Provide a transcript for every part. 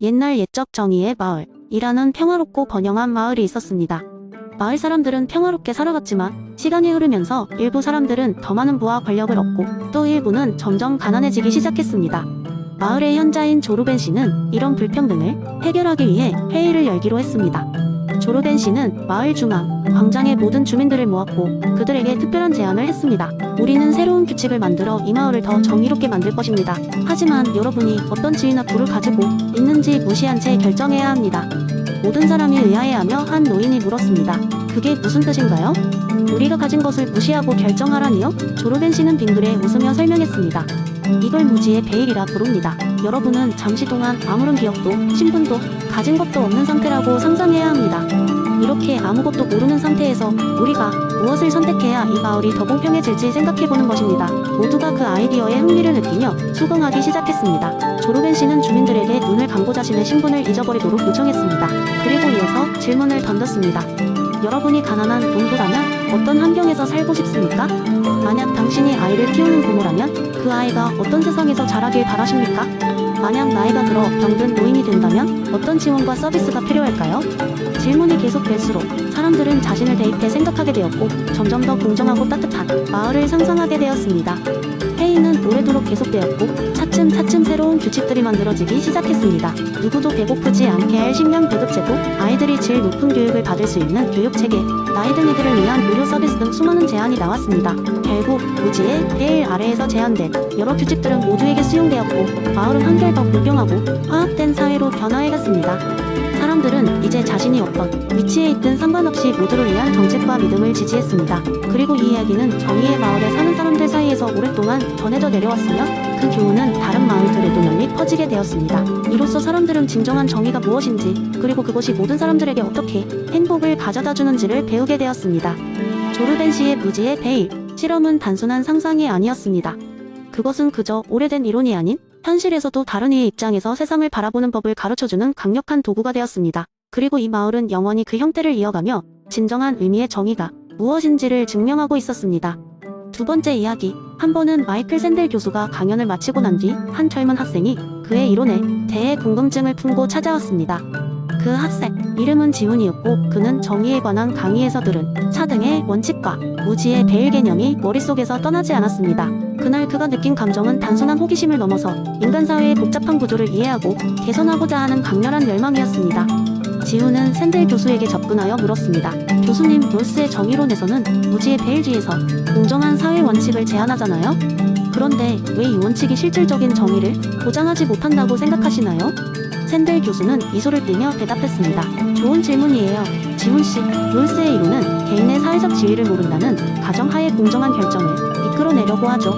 옛날 옛적 정의의 마을이라는 평화롭고 번영한 마을이 있었습니다. 마을 사람들은 평화롭게 살아갔지만 시간이 흐르면서 일부 사람들은 더 많은 부와 권력을 얻고 또 일부는 점점 가난해지기 시작했습니다. 마을의 현자인 조르벤 씨는 이런 불평등을 해결하기 위해 회의를 열기로 했습니다. 조르벤 씨는 마을 중앙 광장의 모든 주민들을 모았고 그들에게 특별한 제안을 했습니다. 우리는 새로운 규칙을 만들어 이 마을을 더 정의롭게 만들 것입니다. 하지만 여러분이 어떤 지위나 부를 가지고 있는지 무시한 채 결정해야 합니다. 모든 사람이 의아해하며 한 노인이 물었습니다. 그게 무슨 뜻인가요? 우리가 가진 것을 무시하고 결정하라니요? 조르벤 씨는 빙그레 웃으며 설명했습니다. 이걸 무지의 베일이라 부릅니다. 여러분은 잠시 동안 아무런 기억도 신분도 가진 것도 없는 상태라고 상상해야 합니다. 이렇게 아무것도 모르는 상태에서 우리가 무엇을 선택해야 이 마을이 더 공평해질지 생각해보는 것입니다. 모두가 그 아이디어에 흥미를 느끼며 수긍하기 시작했습니다. 조르벤 씨는 주민들에게 눈을 감고 자신의 신분을 잊어버리도록 요청했습니다. 그리고 이어서 질문을 던졌습니다. 여러분이 가난한 농부라면 어떤 환경에서 살고 싶습니까? 만약 당신이 아이를 키우는 부모라면 그 아이가 어떤 세상에서 자라길 바라십니까? 만약 나이가 들어 병든 노인이 된다면 어떤 지원과 서비스가 필요할까요? 질문이 계속될수록 사람들은 자신을 대입해 생각하게 되었고 점점 더 공정하고 따뜻한 마을을 상상하게 되었습니다. 회의는 오래도록 계속되었고 차츰 새로운 규칙들이 만들어지기 시작했습니다. 누구도 배고프지 않게 할 식량 배급제도, 아이들이 질 높은 교육을 받을 수 있는 교육체계, 나이 든 이들을 위한 의료 서비스 등 수많은 제안이 나왔습니다. 결국 무지의 베일 아래에서 제안된 여러 규칙들은 모두에게 수용되었고 마을은 한결 더 공평하고 화합된 사회로 변화해갔습니다. 사람들은 이제 자신이 어떤 위치에 있든 상관없이 모두를 위한 정책과 믿음을 지지했습니다. 그리고 이 이야기는 정의의 마을에 사는 사람들 사이에서 오랫동안 전해져 내려왔으며 그 교훈은 다른 마을들에도 널리 퍼지게 되었습니다. 이로써 사람들은 진정한 정의가 무엇인지 그리고 그것이 모든 사람들에게 어떻게 행복을 가져다 주는지를 배우게 되었습니다. 조르벤 씨의 무지의 베일, 실험은 단순한 상상이 아니었습니다. 그것은 그저 오래된 이론이 아닌 현실에서도 다른 이의 입장에서 세상을 바라보는 법을 가르쳐주는 강력한 도구가 되었습니다. 그리고 이 마을은 영원히 그 형태를 이어가며 진정한 의미의 정의가 무엇인지를 증명하고 있었습니다. 두 번째 이야기. 한 번은 마이클 샌델 교수가 강연을 마치고 난 뒤 한 젊은 학생이 그의 이론에 대해 궁금증을 품고 찾아왔습니다. 그 학생, 이름은 지훈이었고 그는 정의에 관한 강의에서 들은 차등의 원칙과 무지의 베일 개념이 머릿속에서 떠나지 않았습니다. 그날 그가 느낀 감정은 단순한 호기심을 넘어서 인간 사회의 복잡한 구조를 이해하고 개선하고자 하는 강렬한 열망이었습니다. 지훈은 샌델 교수에게 접근하여 물었습니다. 교수님, 롤스의 정의론에서는 무지의 베일 뒤에서 공정한 사회 원칙을 제안하잖아요? 그런데 왜 이 원칙이 실질적인 정의를 보장하지 못한다고 생각하시나요? 샌델 교수는 미소를 띠며 대답했습니다. 좋은 질문이에요. 지훈씨, 롤스의 이론은 개인의 사회적 지위를 모른다는 가정하에 공정한 결정을 이끌어내려고 하죠.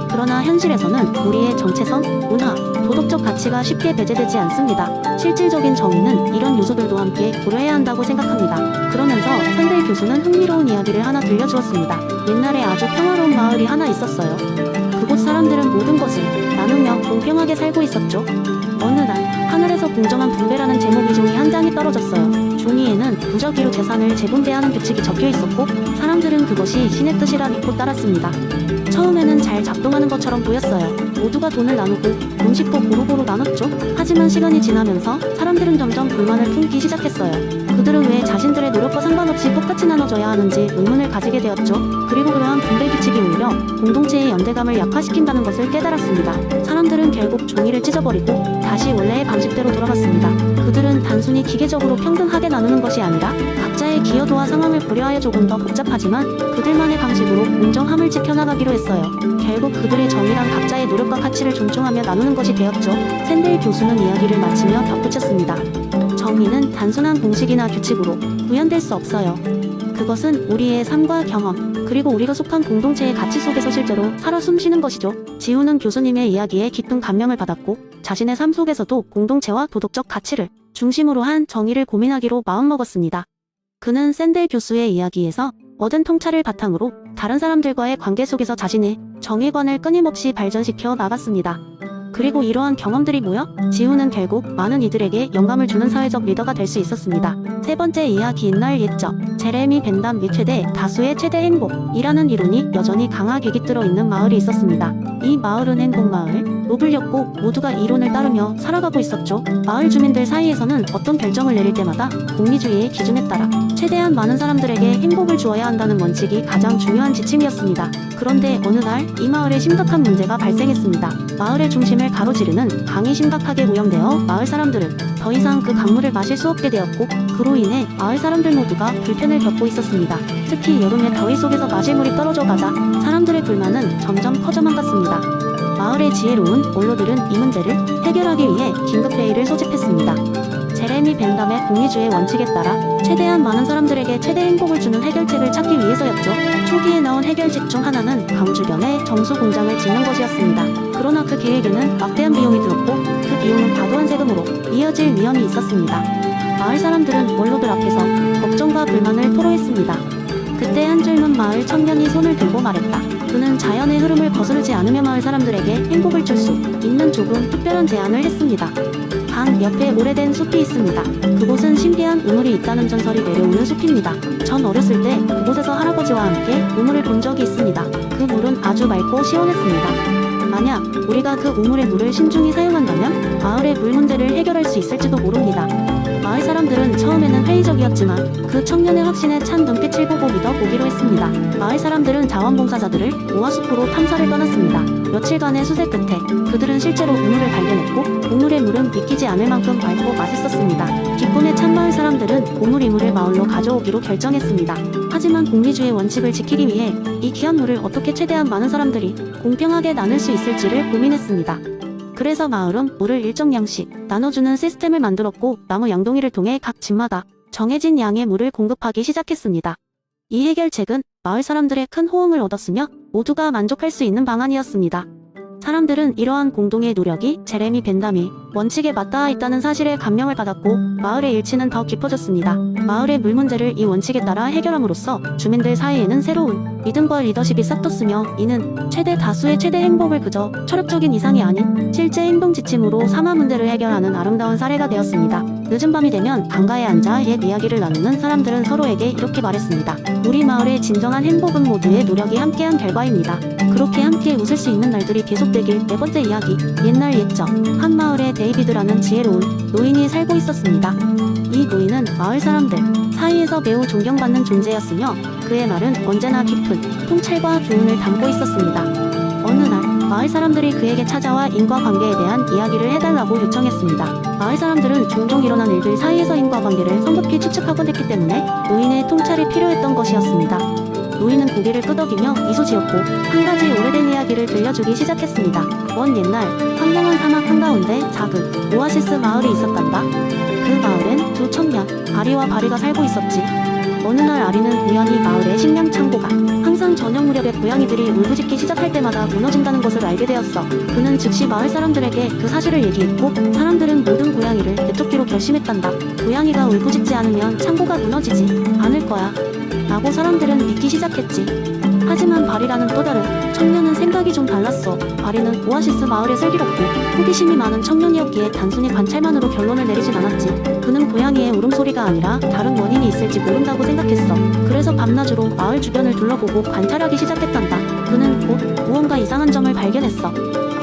그러나 현실에서는 우리의 정체성, 문화, 도덕적 가치가 쉽게 배제되지 않습니다. 실질적인 정의는 이런 요소들도 함께 고려해야 한다고 생각합니다. 그러면서 샌델 교수는 흥미로운 이야기를 하나 들려주었습니다. 옛날에 아주 평화로운 마을이 하나 있었어요. 그곳 사람들은 모든 것을 나누며 공평하게 살고 있었죠. 어느 날 하늘에서 공정한 분배라는 제목의 종이 한 장이 떨어졌어요. 종이에는 무작위로 재산을 재분배하는 규칙이 적혀 있었고 사람들은 그것이 신의 뜻이라 믿고 따랐습니다. 처음에는 잘 작동하는 것처럼 보였어요. 모두가 돈을 나누고 음식도 고루고루 나눴죠. 하지만 시간이 지나면서 사람들은 점점 불만을 품기 시작했어요. 그들은 왜 자신들의 노력과 상관없이 똑같이 나눠져야 하는지 의문을 가지게 되었죠. 그리고 그러한 분배 규칙이 오히려 공동체의 연대감을 약화시킨다는 것을 깨달았습니다. 사람들은 결국 종이를 찢어버리고 다시 원래의 방식대로 돌아갔습니다. 그들은 단순히 기계적으로 평등하게 나누는 것이 아니라 각자의 기여도와 상황을 고려하여 조금 더 복잡하지만 그들만의 방식으로 공정함을 지켜나가기로 했어요. 결국 그들의 정의란 각자의 노력과 가치를 존중하며 나누는 것이 되었죠. 샌델 교수는 이야기를 마치며 덧붙였습니다. 정의는 단순한 공식이나 규칙으로 구현될 수 없어요. 그것은 우리의 삶과 경험, 그리고 우리가 속한 공동체의 가치 속에서 실제로 살아 숨쉬는 것이죠. 지훈은 교수님의 이야기에 깊은 감명을 받았고 자신의 삶 속에서도 공동체와 도덕적 가치를 중심으로 한 정의를 고민하기로 마음먹었습니다. 그는 샌델 교수의 이야기에서 얻은 통찰을 바탕으로 다른 사람들과의 관계 속에서 자신의 정의관을 끊임없이 발전시켜 나갔습니다. 그리고 이러한 경험들이 모여 지훈은 결국 많은 이들에게 영감을 주는 사회적 리더가 될 수 있었습니다. 세 번째 이야기. 옛날 옛적 제레미 벤담 및 최대 다수의 최대 행복이라는 이론이 여전히 강하게 깃들어 있는 마을이 있었습니다. 이 마을은 행복마을, 노블이었고 모두가 이론을 따르며 살아가고 있었죠. 마을 주민들 사이에서는 어떤 결정을 내릴 때마다 공리주의의 기준에 따라 최대한 많은 사람들에게 행복을 주어야 한다는 원칙이 가장 중요한 지침이었습니다. 그런데 어느 날 이 마을에 심각한 문제가 발생했습니다. 마을의 중심을 가로지르는 강이 심각하게 오염되어 마을 사람들은 더 이상 그 강물을 마실 수 없게 되었고, 그로 인해 마을 사람들 모두가 불편을 겪고 있었습니다. 특히 여름에 더위 속에서 마실 물이 떨어져 가자 사람들의 불만은 점점 커져만 갔습니다. 마을의 지혜로운 원로들은 이 문제를 해결하기 위해 긴급회의를 소집했습니다. 제레미 벤담의 공리주의 원칙에 따라 최대한 많은 사람들에게 최대 행복을 주는 해결책을 찾기 위해서였죠. 초기에 나온 해결책 중 하나는 강 주변에 정수 공장을 짓는 것이었습니다. 그러나 그 계획에는 막대한 비용이 들었고, 그 비용은 과도한 세금으로 이어질 위험이 있었습니다. 마을 사람들은 원로들 앞에서 걱정과 불만을 토로했습니다. 그때 한 젊은 마을 청년이 손을 들고 말했다. 그는 자연의 흐름을 거스르지 않으며 마을 사람들에게 행복을 줄 수 있는 조금 특별한 제안을 했습니다. 강 옆에 오래된 숲이 있습니다. 그곳은 신비한 우물이 있다는 전설이 내려오는 숲입니다. 전 어렸을 때 그곳에서 할아버지와 함께 우물을 본 적이 있습니다. 그 물은 아주 맑고 시원했습니다. 만약 우리가 그 우물의 물을 신중히 사용한다면 마을의 물 문제를 해결할 수 있을지도 모릅니다. 마을 사람들은 처음에는 회의적이었지만 그 청년의 확신에 찬 눈빛을 보고 믿어보기로 했습니다. 마을 사람들은 자원봉사자들을 모아 숲으로 탐사를 떠났습니다. 며칠간의 수색 끝에 그들은 실제로 우물을 발견했고, 우물의 물은 믿기지 않을 만큼 맑고 맛있었습니다. 기쁨에 찬 마을 사람들은 우물이물을 마을로 가져오기로 결정했습니다. 하지만 공리주의 원칙을 지키기 위해 이 귀한 물을 어떻게 최대한 많은 사람들이 공평하게 나눌 수 있을지를 고민했습니다. 그래서 마을은 물을 일정량씩 나눠주는 시스템을 만들었고, 나무 양동이를 통해 각 집마다 정해진 양의 물을 공급하기 시작했습니다. 이 해결책은 마을 사람들의 큰 호응을 얻었으며 모두가 만족할 수 있는 방안이었습니다. 사람들은 이러한 공동의 노력이 제레미 벤담의 원칙에 맞닿아 있다는 사실에 감명을 받았고, 마을의 일치는 더 깊어졌습니다. 마을의 물 문제를 이 원칙에 따라 해결함으로써 주민들 사이에는 새로운 믿음과 리더십이 싹텄으며, 이는 최대 다수의 최대 행복을 그저 철학적인 이상이 아닌 실제 행동 지침으로 삼아 문제를 해결하는 아름다운 사례가 되었습니다. 늦은 밤이 되면 강가에 앉아 옛 이야기를 나누는 사람들은 서로에게 이렇게 말했습니다. 우리 마을의 진정한 행복은 모두의 노력이 함께한 결과입니다. 그렇게 함께 웃을 수 있는 날들이 계속되길. 네 번째 이야기. 옛날 옛적 한 마을에 데이비드라는 지혜로운 노인이 살고 있었습니다. 이 노인은 마을 사람들 사이에서 매우 존경받는 존재였으며, 그의 말은 언제나 깊은 통찰과 교훈을 담고 있었습니다. 어느 날 마을 사람들이 그에게 찾아와 인과관계에 대한 이야기를 해달라고 요청했습니다. 마을 사람들은 종종 일어난 일들 사이에서 인과관계를 성급히 추측하곤 했기 때문에 노인의 통찰이 필요했던 것이었습니다. 노인은 고개를 끄덕이며 미소 지었고 한 가지 오래된 이야기를 들려주기 시작했습니다. 먼 옛날 황량한 사막 한가운데 작은 오아시스 마을이 있었단다. 그 마을엔 두 청년 아리와 바리가 살고 있었지. 어느 날 아리는 우연히 마을의 식량 창고가 항상 저녁 무렵에 고양이들이 울부짖기 시작할 때마다 무너진다는 것을 알게 되었어. 그는 즉시 마을 사람들에게 그 사실을 얘기했고, 사람들은 모든 고양이를 내쫓기로 결심했단다. 고양이가 울부짖지 않으면 창고가 무너지지 않을 거야 라고 사람들은 믿기 시작했지. 하지만 바리라는 또 다른 청년은 생각이 좀 달랐어. 바리는 오아시스 마을에 슬기롭고 호기심이 많은 청년이었기에 단순히 관찰만으로 결론을 내리진 않았지. 그는 고양이의 울음소리가 아니라 다른 원인이 있을지 모른다고 생각했어. 그래서 밤낮으로 마을 주변을 둘러보고 관찰하기 시작했단다. 그는 곧 무언가 이상한 점을 발견했어.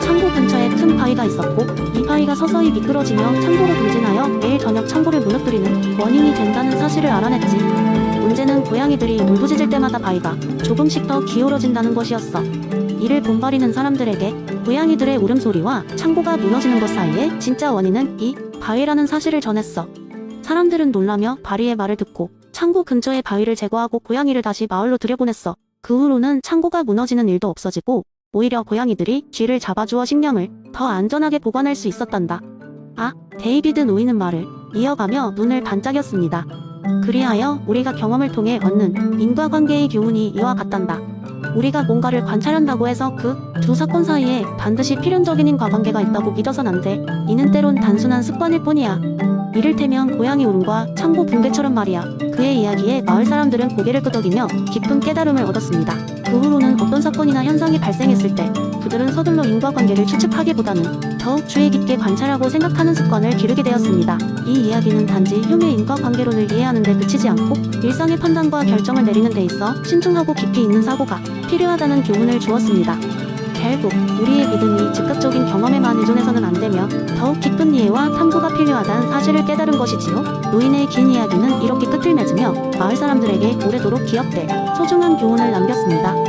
창고 근처에 큰 바위가 있었고, 이 바위가 서서히 미끄러지며 창고로 돌진하여 매일 저녁 창고를 무너뜨리는 원인이 된다는 사실을 알아냈지. 문제는 고양이들이 울부짖을 때마다 바위가 조금씩 더 기울어진다는 것이었어. 이를 본 바리는 사람들에게 고양이들의 울음소리와 창고가 무너지는 것 사이에 진짜 원인은 이 바위라는 사실을 전했어. 사람들은 놀라며 바리의 말을 듣고 창고 근처의 바위를 제거하고 고양이를 다시 마을로 들여보냈어. 그 후로는 창고가 무너지는 일도 없어지고, 오히려 고양이들이 쥐를 잡아주어 식량을 더 안전하게 보관할 수 있었단다. 데이비드 노인은 말을 이어가며 눈을 반짝였습니다. 그리하여 우리가 경험을 통해 얻는 인과관계의 교훈이 이와 같단다. 우리가 뭔가를 관찰한다고 해서 그 두 사건 사이에 반드시 필연적인 인과관계가 있다고 믿어선 안 돼. 이는 때론 단순한 습관일 뿐이야. 이를테면 고양이 울음과 창고 붕괴처럼 말이야. 그의 이야기에 마을 사람들은 고개를 끄덕이며 깊은 깨달음을 얻었습니다. 그 후로는 어떤 사건이나 현상이 발생했을 때 그들은 서둘러 인과관계를 추측하기보다는 더욱 주의 깊게 관찰하고 생각하는 습관을 기르게 되었습니다. 이 이야기는 단지 흉의 인과관계론을 이해하는 데 그치지 않고 일상의 판단과 결정을 내리는 데 있어 신중하고 깊이 있는 사고가 필요하다는 교훈을 주었습니다. 결국 우리의 믿음이 즉각적인 경험에만 의존해서는 안 되며 더욱 깊은 이해와 탐구가 필요하다는 사실을 깨달은 것이지요. 노인의 긴 이야기는 이렇게 끝을 맺으며 마을 사람들에게 오래도록 기억될 소중한 교훈을 남겼습니다.